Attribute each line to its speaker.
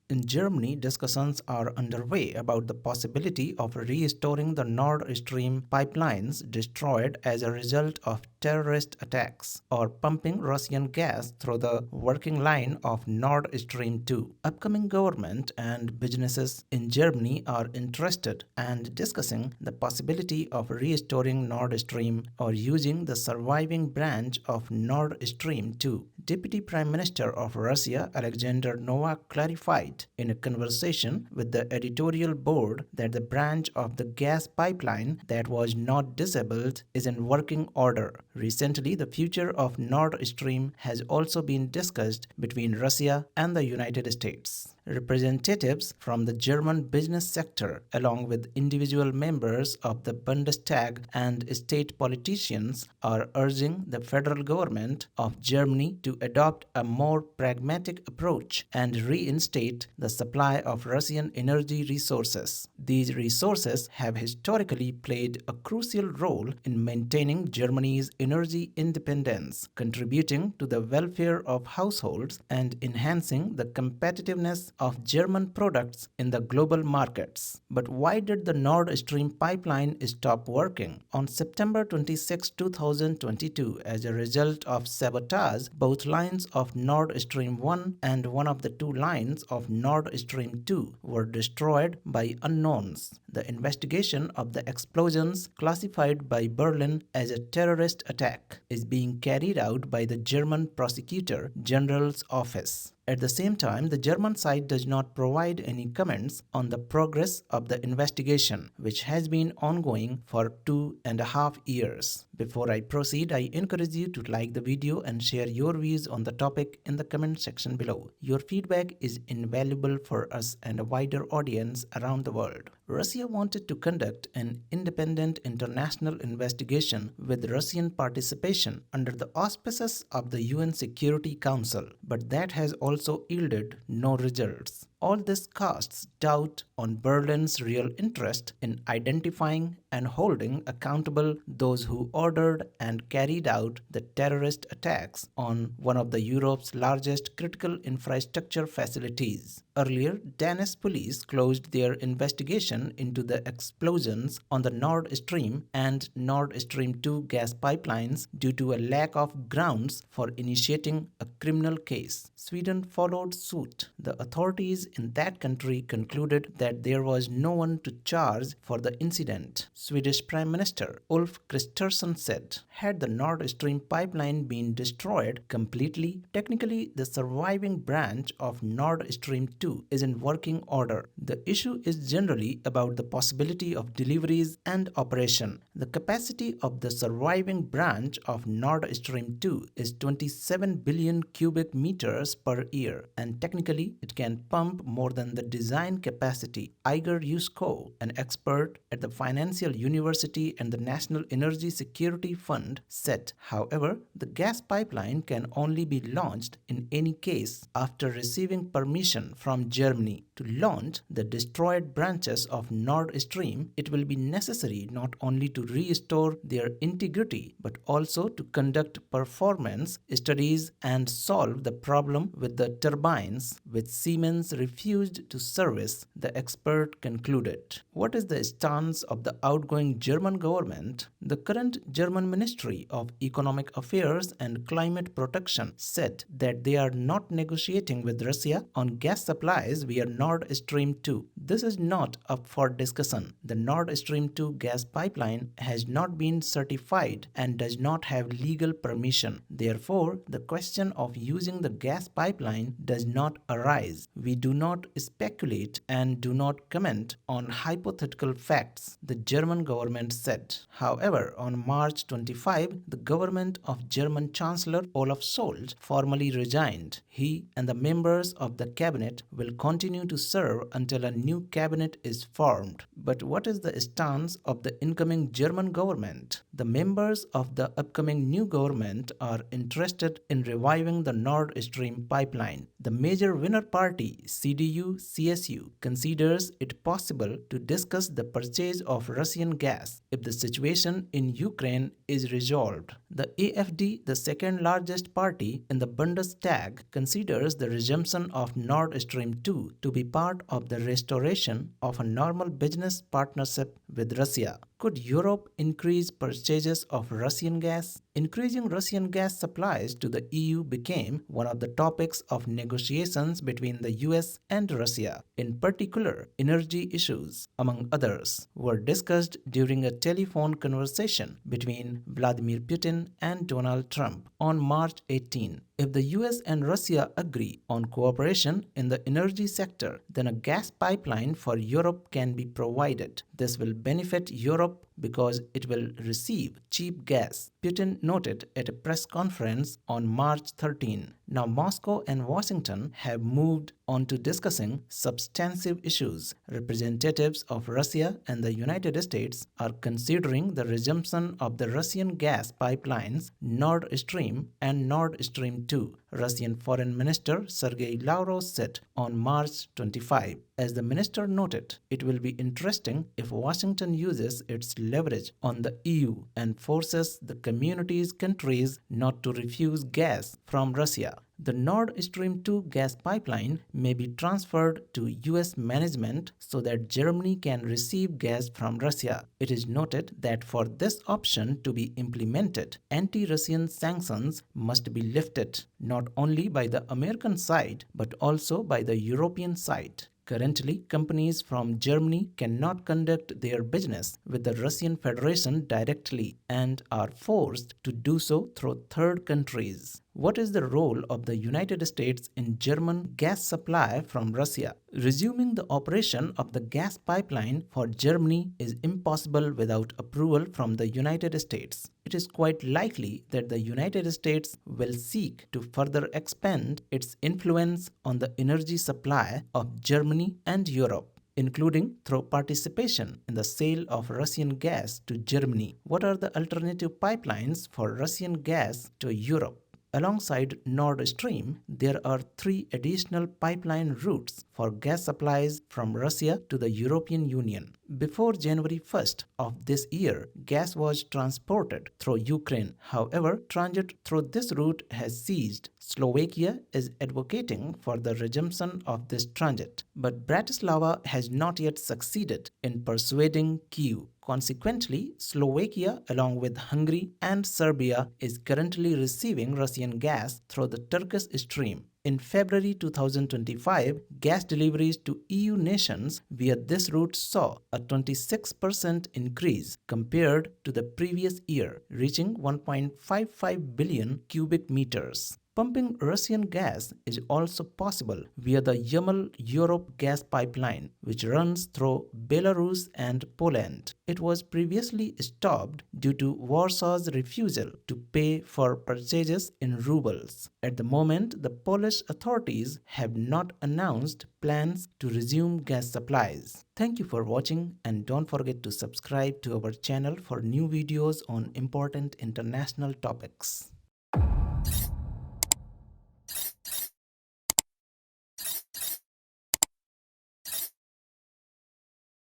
Speaker 1: In Germany, discussions are underway about the possibility of restoring the Nord Stream pipelines destroyed as a result of terrorist attacks or pumping Russian gas through the working line of Nord Stream 2. Upcoming government and businesses in Germany are interested and discussing the possibility of restoring Nord Stream or using the surviving branch of Nord Stream 2. Deputy Prime Minister of Russia Alexander Novak clarified in a conversation with the editorial board that the branch of the gas pipeline that was not disabled is in working order. Recently, the future of Nord Stream has also been discussed between Russia and the United States. Representatives from the German business sector, along with individual members of the Bundestag and state politicians, are urging the federal government of Germany to adopt a more pragmatic approach and reinstate the supply of Russian energy resources. These resources have historically played a crucial role in maintaining Germany's energy independence, contributing to the welfare of households and enhancing the competitiveness of German products in the global markets. But why did the Nord Stream pipeline stop working? On September 26, 2022, as a result of sabotage, both lines of Nord Stream 1 and one of the two lines of Nord Stream 2 were destroyed by unknowns. The investigation of the explosions, classified by Berlin as a terrorist attack, is being carried out by the German Prosecutor General's office. At the same time, the German side does not provide any comments on the progress of the investigation, which has been ongoing for 2.5 years. Before I proceed, I encourage you to like the video and share your views on the topic in the comment section below. Your feedback is invaluable for us and a wider audience around the world. Russia wanted to conduct an independent international investigation with Russian participation under the auspices of the UN Security Council, but that has also yielded no results. All this casts doubt on Berlin's real interest in identifying and holding accountable those who ordered and carried out the terrorist attacks on one of the Europe's largest critical infrastructure facilities. Earlier, Danish police closed their investigation into the explosions on the Nord Stream and Nord Stream 2 gas pipelines due to a lack of grounds for initiating a criminal case. Sweden followed suit. The authorities in that country concluded that there was no one to charge for the incident. Swedish Prime Minister Ulf Kristersson said, had the Nord Stream pipeline been destroyed completely, technically the surviving branch of Nord Stream 2 is in working order. The issue is generally about the possibility of deliveries and operation. The capacity of the surviving branch of Nord Stream 2 is 27 billion cubic meters per year, and technically it can pump more than the design capacity. Igor Yusko, an expert at the Financial University and the National Energy Security Fund, said, however, the gas pipeline can only be launched in any case after receiving permission from Germany. To launch the destroyed branches of Nord Stream, it will be necessary not only to restore their integrity but also to conduct performance studies and solve the problem with the turbines, which Siemens refused to service, the expert concluded. What is the stance of the outgoing German government? The current German Ministry of Economic Affairs and Climate Protection said that they are not negotiating with Russia on gas supplies via Nord Stream 2. This is not up for discussion. The Nord Stream 2 gas pipeline has not been certified and does not have legal permission. Therefore, the question of using the gas pipeline does not arise. We do not speculate and do not comment on hypothetical facts, the German government said. However, on March 25, the government of German Chancellor Olaf Scholz formally resigned. He and the members of the cabinet will continue to serve until a new new cabinet is formed. But what is the stance of the incoming German government? The members of the upcoming new government are interested in reviving the Nord Stream pipeline. The major winner party, CDU-CSU, considers it possible to discuss the purchase of Russian gas if the situation in Ukraine is resolved. The AfD, the second largest party in the Bundestag, considers the resumption of Nord Stream 2 to be part of the restoration of a normal business partnership with Russia. Could Europe increase purchases of Russian gas? Increasing Russian gas supplies to the EU became one of the topics of negotiations between the US and Russia. In particular, energy issues, among others, were discussed during a telephone conversation between Vladimir Putin and Donald Trump on March 18. If the US and Russia agree on cooperation in the energy sector, then a gas pipeline for Europe can be provided. This will benefit Europe because it will receive cheap gas, Putin noted at a press conference on March 13. Now Moscow and Washington have moved on to discussing substantive issues. Representatives of Russia and the United States are considering the resumption of the Russian gas pipelines Nord Stream and Nord Stream 2, Russian Foreign Minister Sergei Lavrov said on March 25. As the minister noted, it will be interesting if Washington uses its leverage on the EU and forces the community's countries not to refuse gas from Russia. The Nord Stream 2 gas pipeline may be transferred to US management so that Germany can receive gas from Russia. It is noted that for this option to be implemented, anti-Russian sanctions must be lifted, not only by the American side but also by the European side. Currently, companies from Germany cannot conduct their business with the Russian Federation directly and are forced to do so through third countries. What is the role of the United States in German gas supply from Russia? Resuming the operation of the gas pipeline for Germany is impossible without approval from the United States. It is quite likely that the United States will seek to further expand its influence on the energy supply of Germany and Europe, including through participation in the sale of Russian gas to Germany. What are the alternative pipelines for Russian gas to Europe? Alongside Nord Stream, there are 3 additional pipeline routes for gas supplies from Russia to the European Union. Before January 1st of this year, gas was transported through Ukraine. However, transit through this route has ceased. Slovakia is advocating for the resumption of this transit, but Bratislava has not yet succeeded in persuading Kyiv. Consequently, Slovakia, along with Hungary and Serbia, is currently receiving Russian gas through the Turkish stream. In February 2025, gas deliveries to EU nations via this route saw a 26% increase compared to the previous year, reaching 1.55 billion cubic meters. Pumping Russian gas is also possible via the Yamal-Europe gas pipeline, which runs through Belarus and Poland. It was previously stopped due to Warsaw's refusal to pay for purchases in rubles. At the moment, the Polish authorities have not announced plans to resume gas supplies. Thank you for watching, and don't forget to subscribe to our channel for new videos on important international topics.